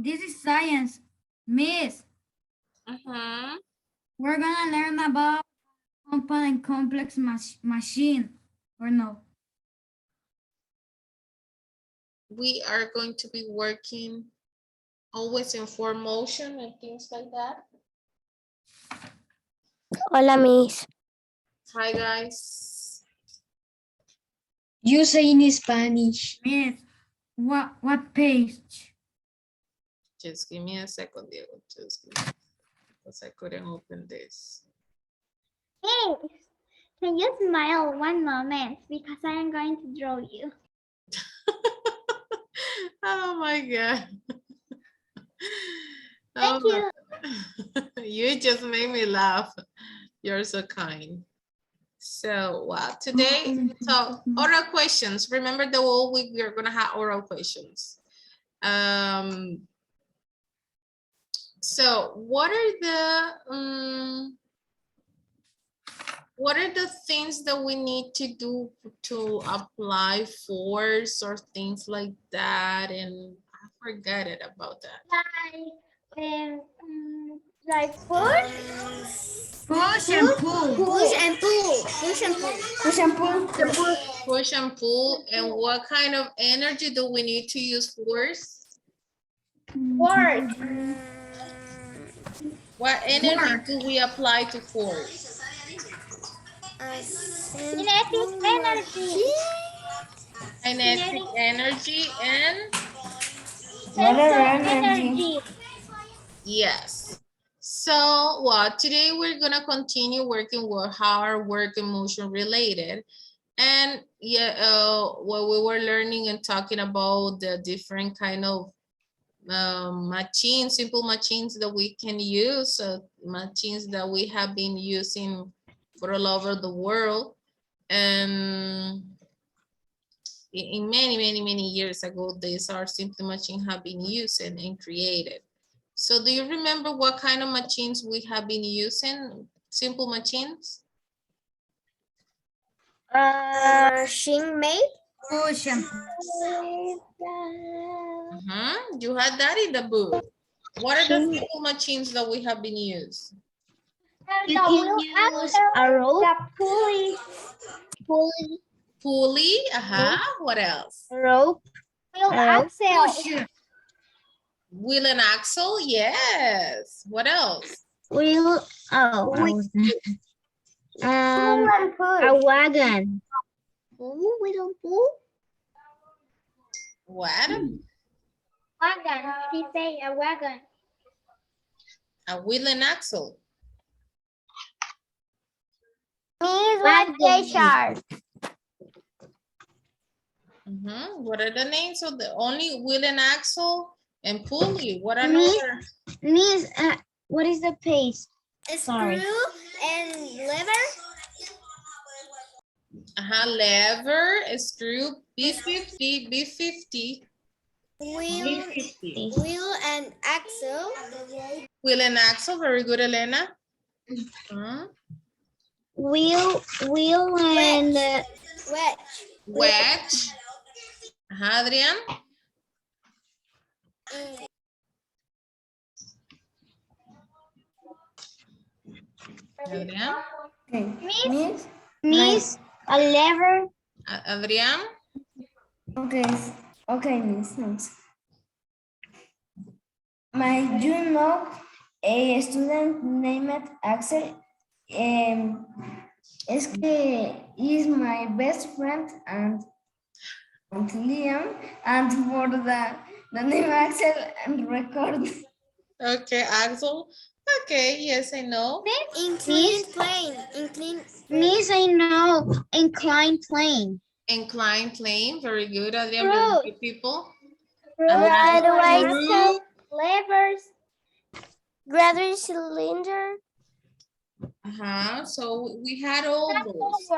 This is science. Miss, we're gonna learn about compound and complex machine, or no? We are going to be working always in four motion and things like that. Hola, Miss. Hi, guys. You say in Spanish. Miss, what page? Just give me a second, Diego. Just give me, because I couldn't open this. Hey, can you smile one moment because I am going to draw you. Oh my God. Thank you. You just made me laugh. You're so kind. So today, so oral questions. Remember the whole week we are gonna have oral questions. So what are the things that we need to do to apply force or things like that? And I forgot it about that. Like push. Push and pull. Push and pull. Push and pull. Push and pull. Push and pull. And what kind of energy do we need to use force? Work. What energy do we apply to force? Kinetic energy. Kinetic energy and Energy. yes. So today we're gonna continue working with how our work and motion related. And what we were learning and talking about the different kind of machines, simple machines that we can use, machines that we have been using for all over the world. And in many years ago, these are simple machines have been used and created. So do you remember what kind of machines we have been using? Simple machines? Machine made. Push and pull. You had that in the book. What are the simple machines that we have been used? You can use a rope. Pulley, what else? Rope. Axel. Wheel and axle, yes. What else? Wheel. Oh, a wagon. We don't pull. What? Wagon. She say a wagon. A wheel and axle. Wagon. What are the names of the only wheel and axle and pulley? What another? Miss, what is the pace? Sorry. Screw and lever. Lever, screw, B50, B50. Wheel and axle. Wheel and axle, very good, Elena. Wheel and Wedge. Adrian. Adrian. Okay. Miss, a lever. Adrian. Okay, Miss. Thanks. You know a student named Axel? Es que is my best friend and Liam, and for the name Axel and record. Okay, Axel. Okay, yes, I know. Inclined plane. Miss, I know. Inclined plane. Inclined plane, very good, Adrian. Very good, people. Levers. Gravity cylinder. So we had all those.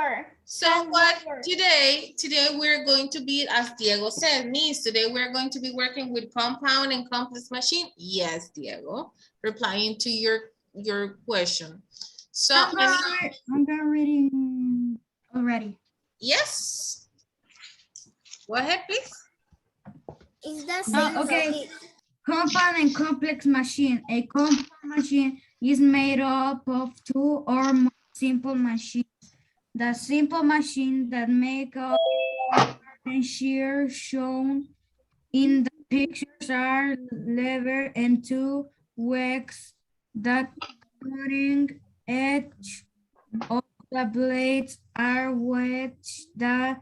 So what today we're going to be, as Diego said, Miss, today we're going to be working with compound and complex machine. Yes, Diego, replying to your question. So I'm done reading already. yes. Go ahead, please. Is that same okay. Compound and complex machine. A compound machine is made up of two or more simple machines. The simple machines that make up the shears shown in the pictures are lever and two wicks. The cutting edge of the blades are wedged. The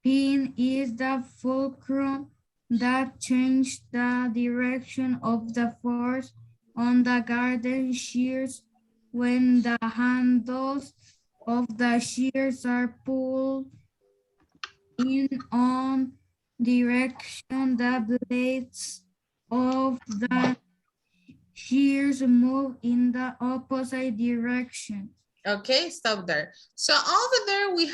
pin is the fulcrum that changes the direction of the force on the garden shears. When the handles of the shears are pulled in on direction, the blades of the shears move in the opposite direction. Okay, stop there. So over there we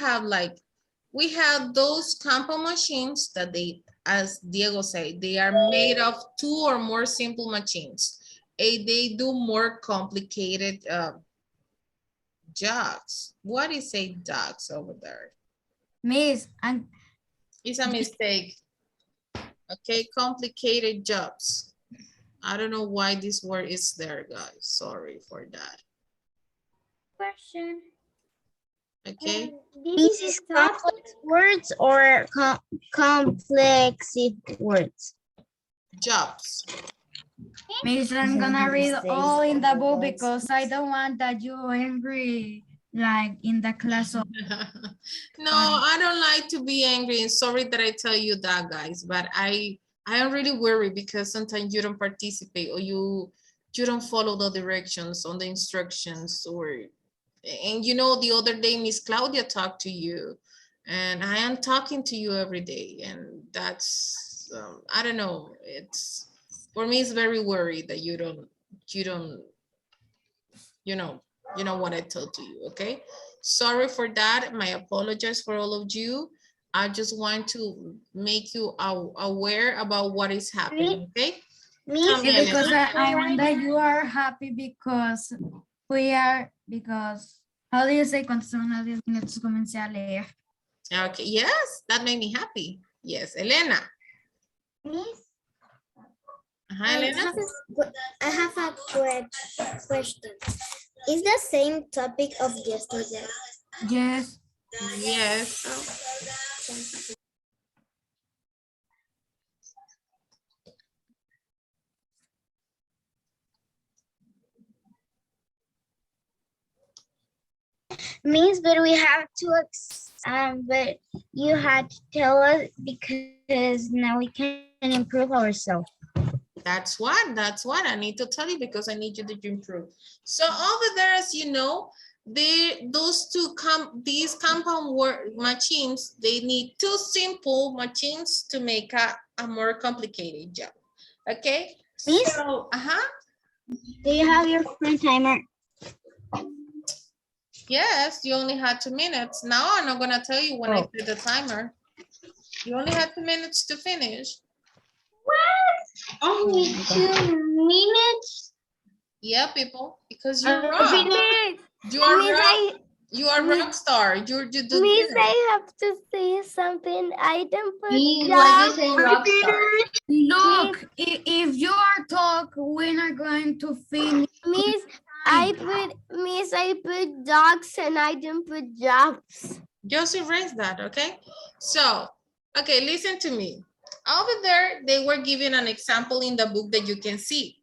have those compound machines that they, as Diego said, they are made of two or more simple machines. They do more complicated jobs. What is a jobs over there? Miss, and It's a mistake. Okay, complicated jobs. I don't know why this word is there, guys. Sorry for that. Question. Okay. This is complex words or complex words? Jobs. Miss, I'm gonna read all in the book because I don't want that you angry like in the class. No, I don't like to be angry, and sorry that I tell you that, guys, but I am really worried because sometimes you don't participate or you don't follow the directions on the instructions, and you know, the other day Miss Claudia talked to you and I am talking to you every day, and that's I don't know, it's for me it's very worried that you don't you know what I told to you. Okay, sorry for that. My apologies for all of you. I just want to make you aware about what is happening. Okay, Miss, Because I want that you are happy because because how do you say cuando son unos 10 minutos comencé a leer? okay, yes, that made me happy. Yes, Elena. Miss, Elena. I have a question. Is the same topic of yesterday? Yes. Yes. Miss, but we have to, but you had to tell us because now we can improve ourselves. That's what I need to tell you because I need you to improve. So over there, as you know, these compound word machines, they need two simple machines to make a more complicated job. Okay. Miss? So, Do you have your phone timer? yes, you only had 2 minutes. Now I'm not gonna tell you when I set the timer. You only had 2 minutes to finish. What? Only 2 minutes? Yeah, people, because you're wrong. You are rock star. You do Miss, good. I have to say something. I don't put Why you say rock star? Look, if you are talk, we're not going to finish. Miss, I put dogs and I didn't put jobs. Just erase that, okay? So, okay, listen to me. Over there, they were giving an example in the book that you can see.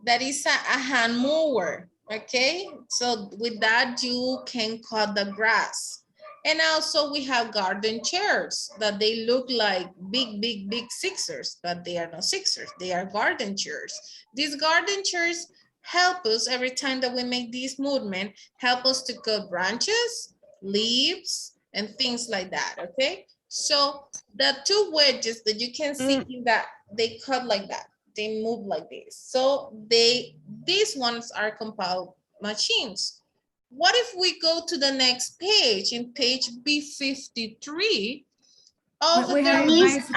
That is a hand mower, okay? So with that, you can cut the grass. And also we have garden chairs that they look like big scissors, but they are not scissors. They are garden chairs. These garden chairs help us every time that we make this movement, help us to cut branches, leaves, and things like that, okay? So the two wedges that you can see in that, they cut like that. They move like this. So these ones are compound machines. What if we go to the next page, in page B53? Over there, Miss,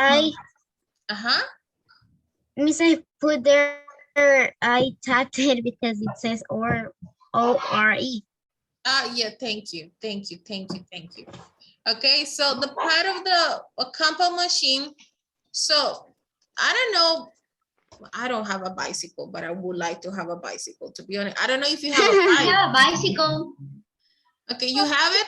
Miss, I put there, I tapped it because it says O-R-E. Yeah, thank you. Okay, so the part of the compound machine, so I don't know I don't have a bicycle, but I would like to have a bicycle, to be honest. I don't know if you have a I bike. have a bicycle. Okay, you have it?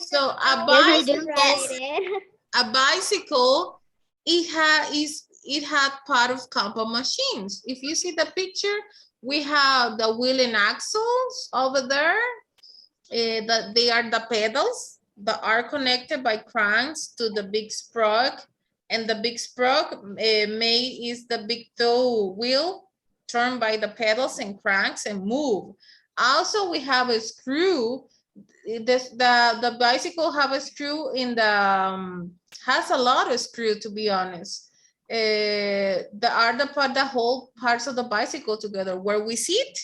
So a Yes, I do. bicycle, a bicycle, it had part of compound machines. If you see the picture, we have the wheel and axles over there. They are the pedals that are connected by cranks to the big sprocket, and the big sprocket is the big toe wheel turned by the pedals and cranks and move. Also, we have a screw. The bicycle have a screw in the has a lot of screw, to be honest. The whole parts of the bicycle together. Where we sit,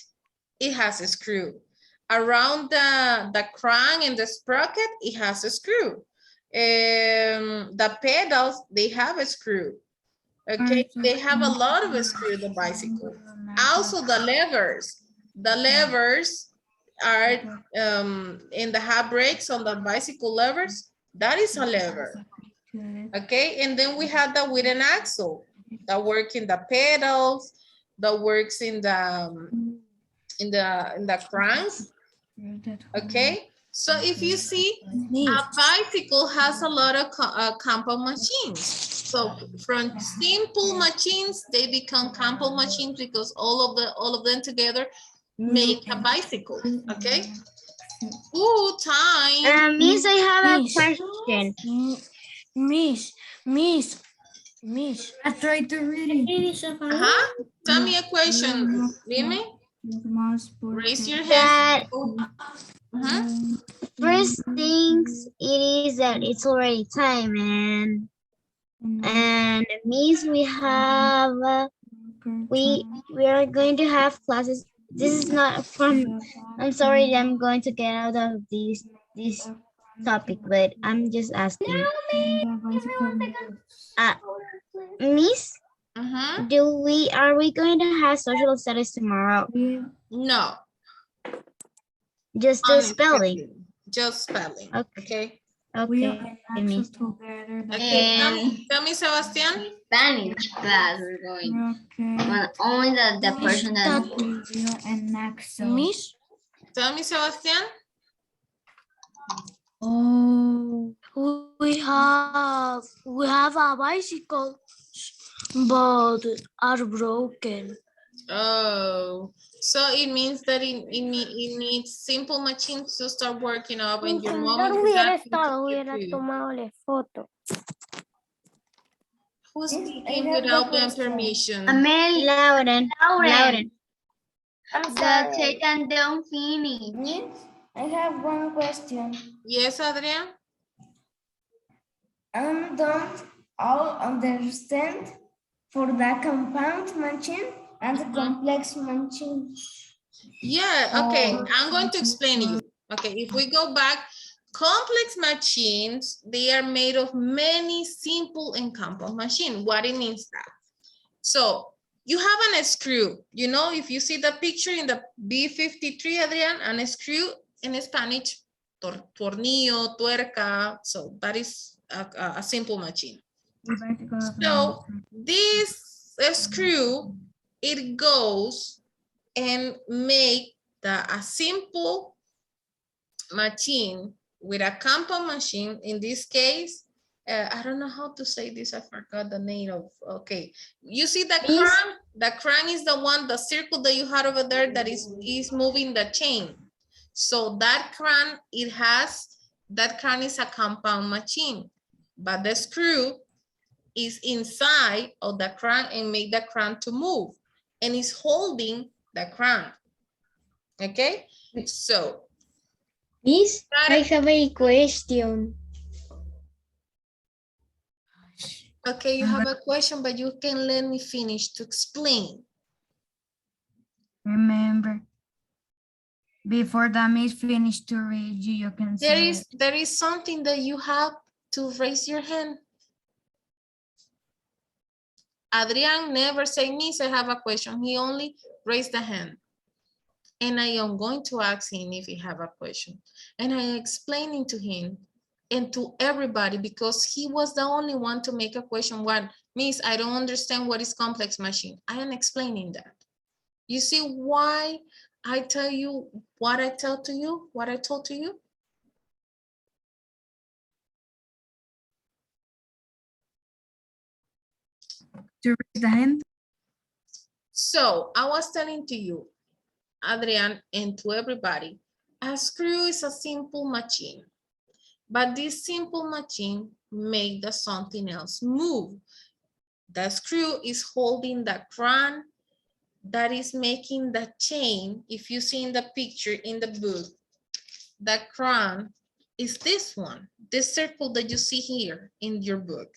it has a screw. Around the crank and the sprocket, it has a screw. The pedals, they have a screw. Okay, they have a lot of screw, the bicycle. Also the levers. The levers are in the half brakes on the bicycle levers. That is a lever. Okay, and then we have the wheel and axle that work in the pedals, that works in the cranks. Okay, so if you see, a bicycle has a lot of compound machines. So from simple machines, they become compound machines because all of them together make a bicycle. Okay. Ooh, time. Miss, I have a question. Miss. I tried to read it. Tell me a question, Lime. Raise your hand. That first things it is that it's already time, and Miss, we have we are going to have classes. This is not from. I'm sorry, I'm going to get out of this topic, but I'm just asking. Miss, are we going to have social studies tomorrow? No. Just the spelling. Just spelling. Okay. Okay. Miss. Okay. Tell me, Sebastian. Spanish class we're going. Well, only the person that Miss. Tell me, Sebastian. Oh, we have a bicycle, but are broken. Oh, so it means that it needs simple machines to start working up, and your mom is asking to get you. Who's speaking without their permission? Amelia, Lauren. the Satan don't finish. Miss, I have one question. Yes, Adrian. Don't all understand for the compound machine and the complex machine. Yeah, okay. I'm going to explain to you. Okay, if we go back, complex machines, they are made of many simple and compound machines. What it means that? So you have a screw. You know, if you see the picture in the B53, Adrian, and a screw in Spanish, tornillo, tuerca. So that is a simple machine. So this screw, it goes and make a simple machine with a compound machine. In this case, I don't know how to say this. I forgot the name of, okay. You see the crank? The crank is the one, the circle that you had over there that is moving the chain. So that crank, that crank is a compound machine, but the screw is inside of the crank and make the crank to move, and is holding the crank. Okay, so. Miss, I have a question. Okay, you have a question, but you can let me finish to explain. Remember, before the miss finish to read you can say. There is something that you have to raise your hand. Adrian never say, Miss, I have a question. He only raised the hand. And I am going to ask him if he have a question. And I am explaining to him and to everybody because he was the only one to make a question one. Miss, I don't understand what is complex machine. I am explaining that. You see why I tell you what I tell to you, what I told to you? To raise the hand. So I was telling to you, Adrian, and to everybody, a screw is a simple machine, but this simple machine make the something else move. The screw is holding the crown that is making the chain. If you see in the picture in the book, the crown is this one, this circle that you see here in your book.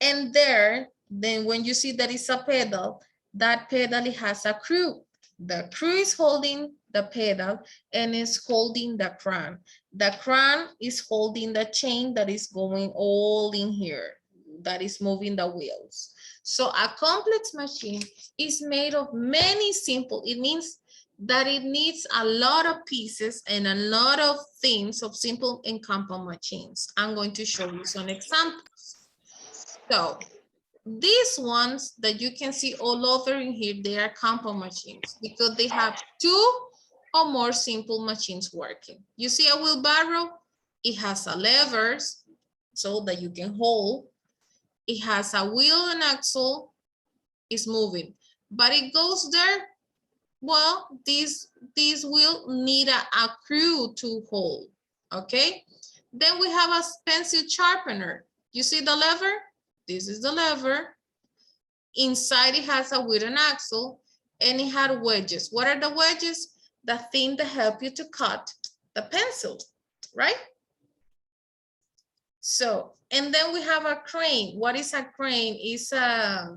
And there, then when you see that it's a pedal, that pedal it has a screw. The screw is holding the pedal and is holding the crown. The crown is holding the chain that is going all in here, that is moving the wheels. So a complex machine is made of many simple, it means that it needs a lot of pieces and a lot of things of simple and compound machines. I'm going to show you some examples. So these ones that you can see all over in here, they are compound machines because they have two or more simple machines working. You see a wheelbarrow? It has a levers so that you can hold. It has a wheel and axle, it's moving, but it goes there. Well, this will need a screw to hold, okay? Then we have a pencil sharpener. You see the lever? This is the lever. Inside it has a wooden axle and it had wedges. What are the wedges? The thing that help you to cut the pencil, right? So, and then we have a crane. What is a crane? It's a...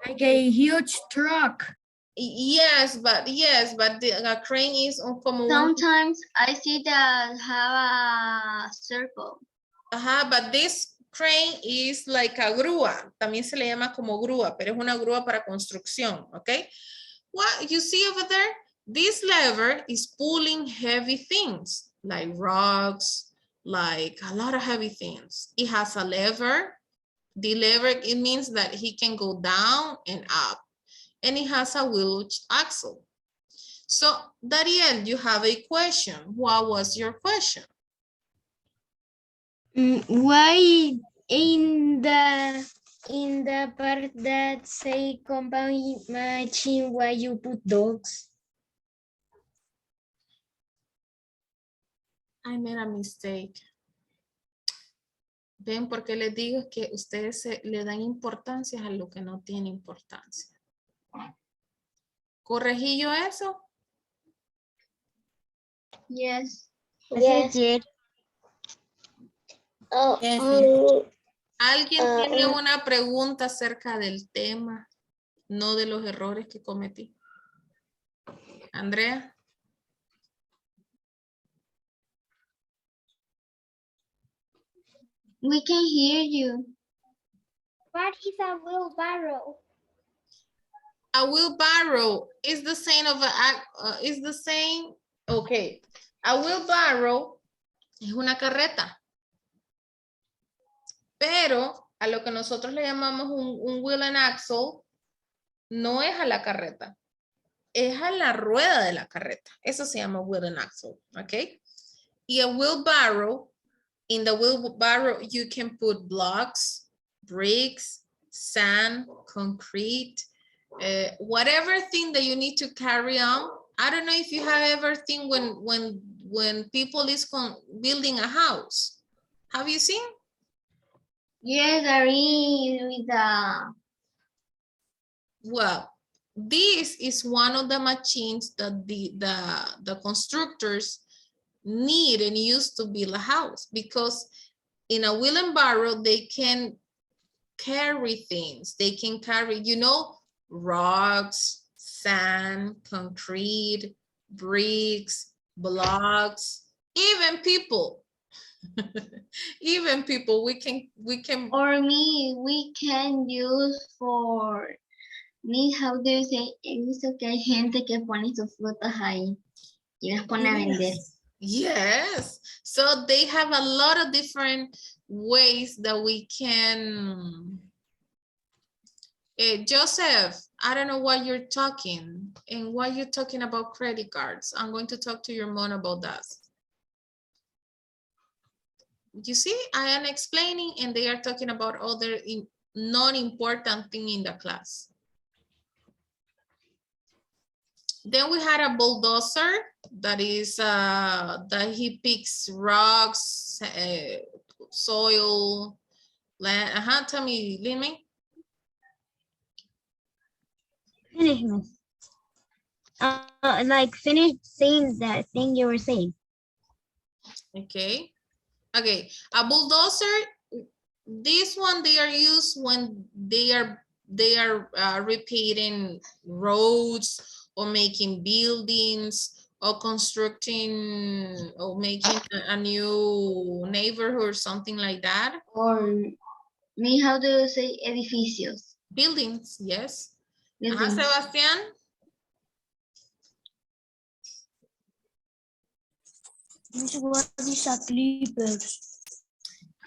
Like a huge truck. Yes, but the crane is como Sometimes I see that have a circle. but this crane is like a grúa. También se le llama como grúa, pero es una grúa para construcción, okay? What you see over there? This lever is pulling heavy things like rocks, like a lot of heavy things. It has a lever. The lever, it means that he can go down and up. And it has a wheel axle. So, Dariel, you have a question. What was your question? Why in the part that say compound machine, why you put dogs? I made a mistake. Ven, porque les digo que ustedes le dan importancia a lo que no tiene importancia. ¿Corregí yo eso? Yes. Yes. ¿Alguien tiene una pregunta acerca del tema, no de los errores que cometí? Andrea. We can hear you. What is a wheelbarrow? A wheelbarrow is the same okay. A wheelbarrow es una carreta. Pero a lo que nosotros le llamamos un wheel and axle, no es a la carreta. Es a la rueda de la carreta. Eso se llama wheel and axle, okay? Y a wheelbarrow, in the wheelbarrow, you can put blocks, bricks, sand, concrete, whatever thing that you need to carry on. I don't know if you have ever seen when people is building a house. Have you seen? Yes, there is with the... Well, this is one of the machines that the constructors need and use to build a house, because in a wheel and barrow, they can carry things. They can carry, you know, rocks, sand, concrete, bricks, blocks, even people. Even people, we can. Or we can use for me, how do you say? He visto que hay gente que pone sus frutas ahí. Y las pone a vender. Yes. So they have a lot of different ways that we can. Joseph, I don't know why you're talking and why you're talking about credit cards. I'm going to talk to your mom about that. You see, I am explaining and they are talking about other non-important thing in the class. Then we had a bulldozer that is that he picks rocks, soil, land. Tell me, Lin-Mei. Finish, miss. Like finish saying that thing you were saying. Okay. Okay. A bulldozer. This one they are used when they are repairing roads or making buildings or constructing or making a new neighborhood or something like that. Or me, how do you say edificios? Buildings, yes. Buildings. Sebastián. What is a clipper?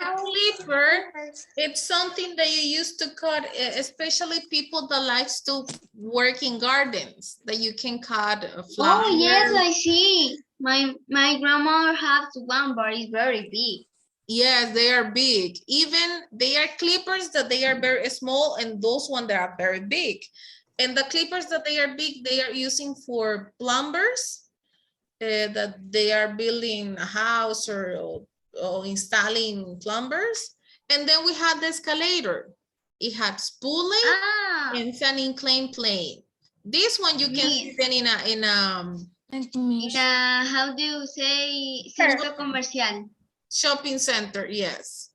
A clipper, it's something that you use to cut, especially people that likes to work in gardens, that you can cut flowers. Oh, yes, I see. My grandmother has one, but it's very big. Yes, they are big. Even they are clippers that they are very small and those ones that are very big. And the clippers that they are big, they are using for plumbers that they are building a house or installing plumbers. And then we have the escalator. It had spooling and it's an inclined plane. This one you can see then in a how do you say centro comercial? Shopping center, yes.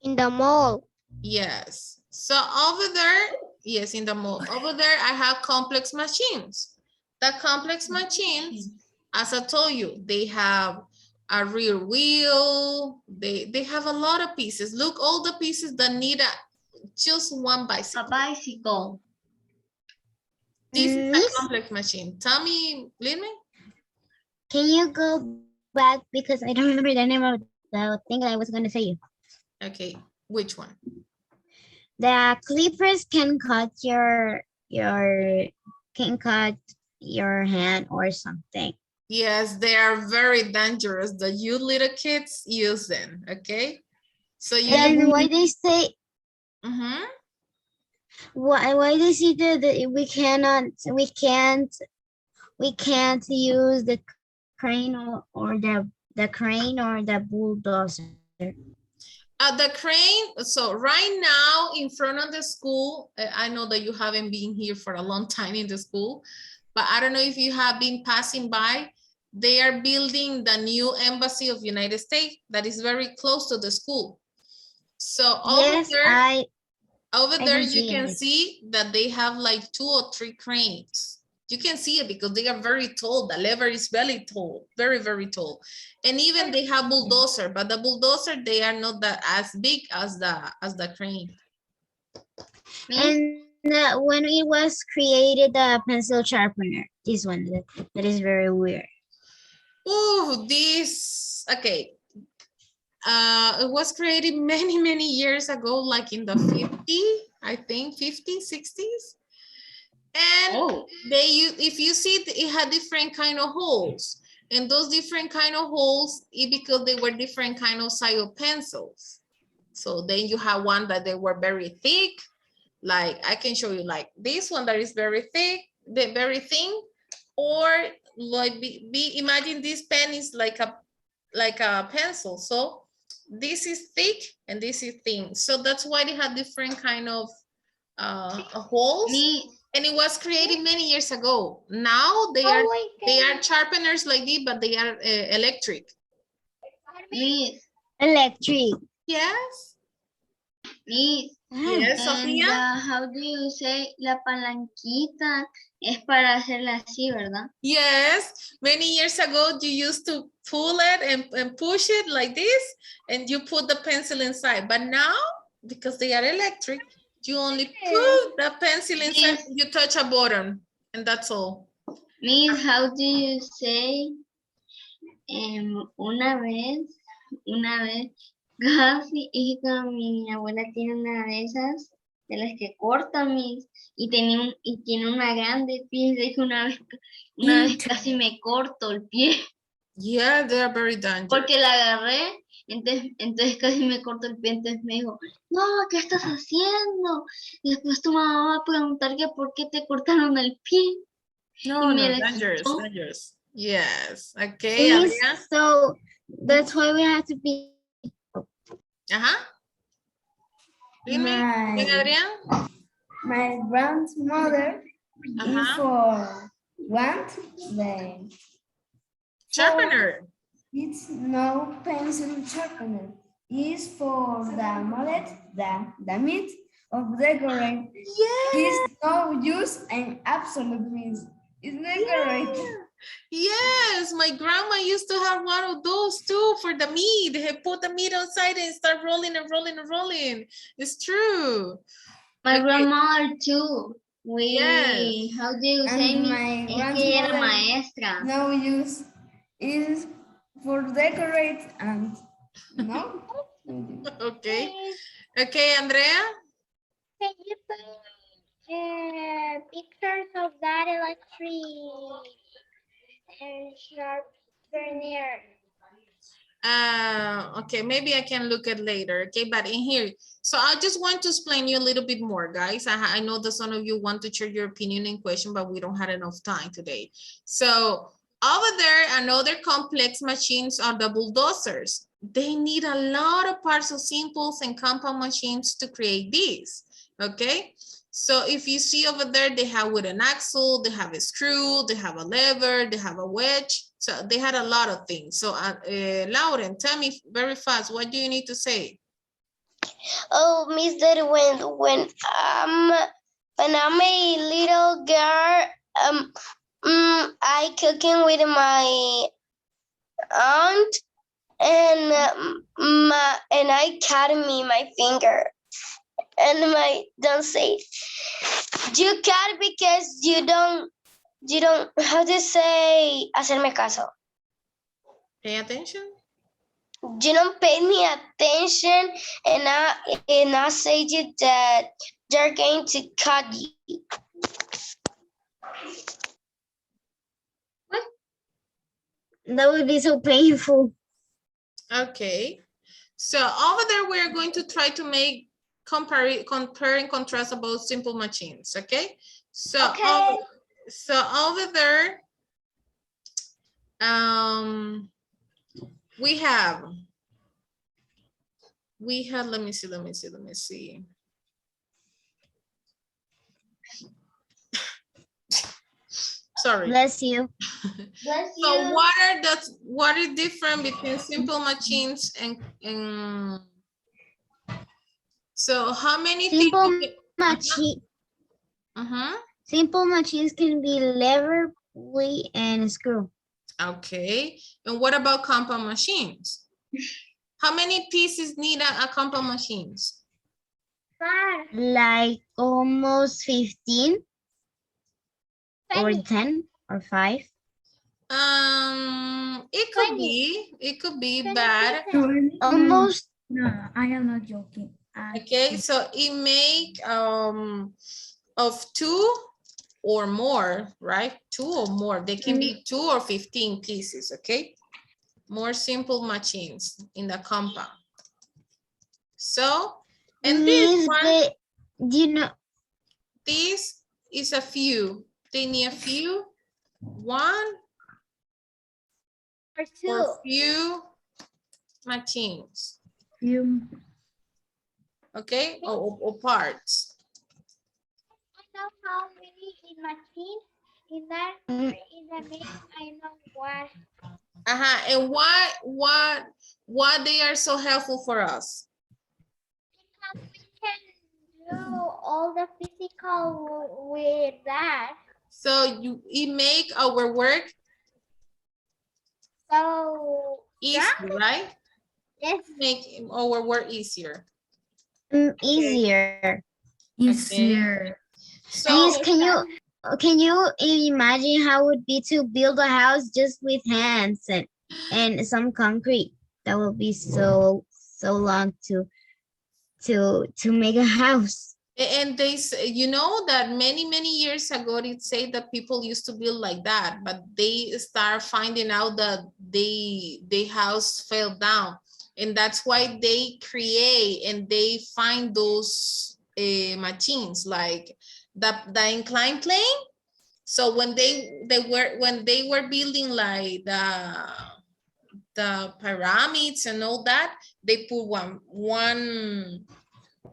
In the mall. Yes. So over there, yes, in the mall. Over there, I have complex machines. The complex machines, as I told you, they have a rear wheel. They have a lot of pieces. Look, all the pieces that need just one bicycle. A bicycle. This is a complex machine. Tell me, Lin-Mei. Can you go back because I don't remember the name of the thing that I was going to say. Okay, which one? The clippers can cut your hand or something. Yes, they are very dangerous. The you little kids use them. Okay, so you. And why they say? Mm-hmm. Why they say that we can't use the crane or the crane or the bulldozer. The crane, so right now in front of the school, I know that you haven't been here for a long time in the school, but I don't know if you have been passing by. They are building the new embassy of United States that is very close to the school. So over there you can see that they have like 2 or 3 cranes. You can see it because they are very tall. The lever is very tall, very, very tall. And even they have bulldozer, but the bulldozer, they are not that as big as the crane. And when it was created, the pencil sharpener, this one, that is very weird. Oh, this, okay. It was created many, many years ago, like in the 50s, I think, 50s, 60s. And they use, if you see, it had different kind of holes. And those different kind of holes, because they were different kind of size of pencils. So then you have one that they were very thick. Like I can show you like this one that is very thick, very thin. Or like imagine this pen is like a pencil. So this is thick and this is thin. So that's why they have different kind of holes. And it was created many years ago. Now they are sharpeners like this, but they are electric. Electric. Yes. Yes, Sofía. How do you say la palanquita? Es para hacerla así, ¿verdad? Yes. Many years ago, you used to pull it and push it like this, and you put the pencil inside. But now, because they are electric, you only put the pencil inside, you touch a button, and that's all. Miss, how do you say una vez, casi, es que mi abuela tiene una de esas, de las que corta y tiene una grande pie, de que una vez casi me corto el pie, Yeah, they are very dangerous. porque la agarré, entonces casi me corto el pie, entonces me dijo, no, ¿qué estás haciendo? Y después tu mamá va a preguntar que por qué te cortaron el pie. No, Y no, me dangerous, quitó. dangerous. Yes. Okay, Adrián. So that's why we have to be. Ajá. Dime, dime, Adrián. My grandmother is for want the Sharpener. it's no pencil sharpener. Is for the mallet, the meat of decorate. Yeah. Is no use and absolute means. It's decorate. Yes, my grandma used to have one of those too for the meat. They put the meat outside and start rolling and rolling and rolling. It's true. My Okay. grandmother too. Yes. How do you And say me? my Es que era grandmother maestra. no use is for decorate and no. Okay. Okay, Andrea. Can you put pictures of that electric and sharpener? Okay, maybe I can look at later. Okay, but in here, so I just want to explain you a little bit more, guys. I know that some of you want to share your opinion in question, but we don't have enough time today. So over there, another complex machines are the bulldozers. They need a lot of parts of simples and compound machines to create these. Okay, so if you see over there, they have with an axle, they have a screw, they have a lever, they have a wedge. So they had a lot of things. So Lauren, tell me very fast, what do you need to say? Oh, Miss, that when I'm a little girl, I cooking with my aunt, and I cut me my finger, and my don't say you cut because you don't how to say hacerme caso. Pay attention. You don't pay me attention, and I say you that they're going to cut you. What? That would be so painful. Okay. So over there, we're going to try to make compare and contrast about simple machines. Okay. So Okay. so over there, we have, let me see. Sorry. Bless you. Bless you. So what is different between simple machines and so how many Simple things? machine. Simple machines can be lever, pulley, and screw. Okay. And what about compound machines? How many pieces need a compound machines? 5. Like almost 15 or 10 or 5. It could be bad. Almost. No, I am not joking. Okay, so it make of 2 or more, right? 2 or more. They can be 2 or 15 pieces, okay? More simple machines in the compound. So, and this one, this is a few. They need a few, 1 or 2. or few machines. Okay, or parts. I know how many in machine in that in the mix. I know what. And why they are so helpful for us? Because we can do all the physical with that. So it make our work So easy, right? yes. Make our work easier. Easier. Easier. So Can you imagine how it would be to build a house just with hands? And and some concrete. That will be so long to make a house. And they say, you know that many years ago it say that people used to build like that, but they start finding out that the house fell down, and that's why they create and they find those machines like the inclined plane. So when they were building like the pyramids and all that, they put one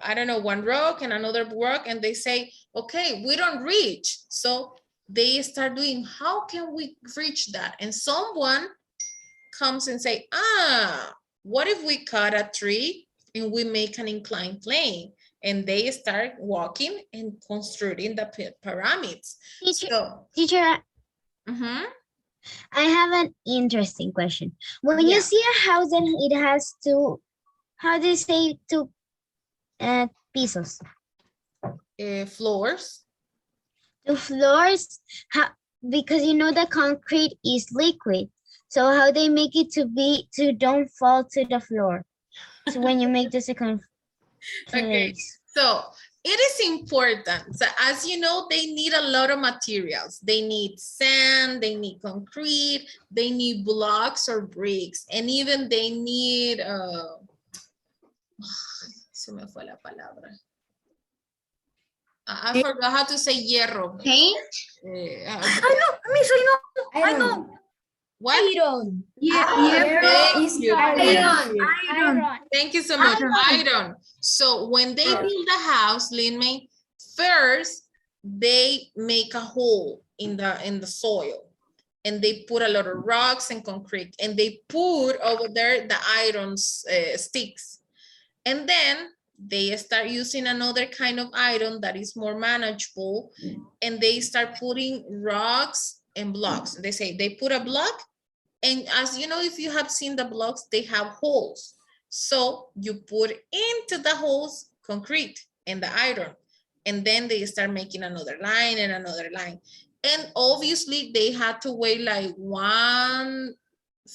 I don't know, one rock and another rock, and they say, okay, we don't reach. So they start doing, how can we reach that? And someone comes and say, what if we cut a tree and we make an inclined plane? And they start walking and constructing the pyramids. Teacher, I have an interesting question. When you see a house and it has two, how do you say two pisos? Floors. The floors, because you know the concrete is liquid. So how they make it to don't fall to the floor. So when you make the second Okay, so it is important. So as you know, they need a lot of materials. They need sand, they need concrete, they need blocks or bricks, and even they need se me fue la palabra. I forgot how to say hierro. Paint? I know. What? Iron. Iron. Thank you so much. Iron. So when they build the house, Lin May, first they make a hole in the soil, and they put a lot of rocks and concrete, and they put over there the iron sticks, and then they start using another kind of iron that is more manageable, and they start putting rocks and blocks. They say they put a block, and as you know, if you have seen the blocks, they have holes. So you put into the holes concrete and the iron, and then they start making another line and another line. And obviously they had to wait like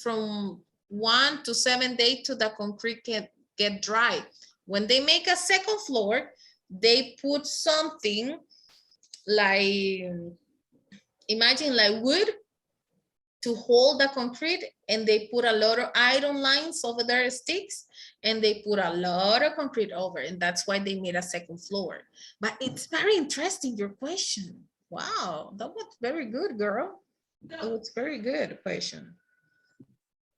from 1 to 7 days to the concrete get dry. When they make a second floor, they put something like, imagine like wood to hold the concrete, and they put a lot of iron lines over their sticks, and they put a lot of concrete over, and that's why they made a second floor. But it's very interesting, your question. Wow, that was very good, girl. That was very good question.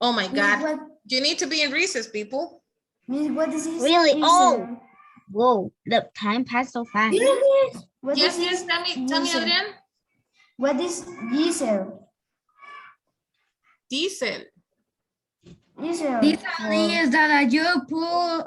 Oh my God, you need to be in recess, people. Miss, what is this? Really? Oh, whoa, the time passed so fast. Yes, tell me, Adrian. What is diesel? Diesel. Diesel. Diesel is that you pull on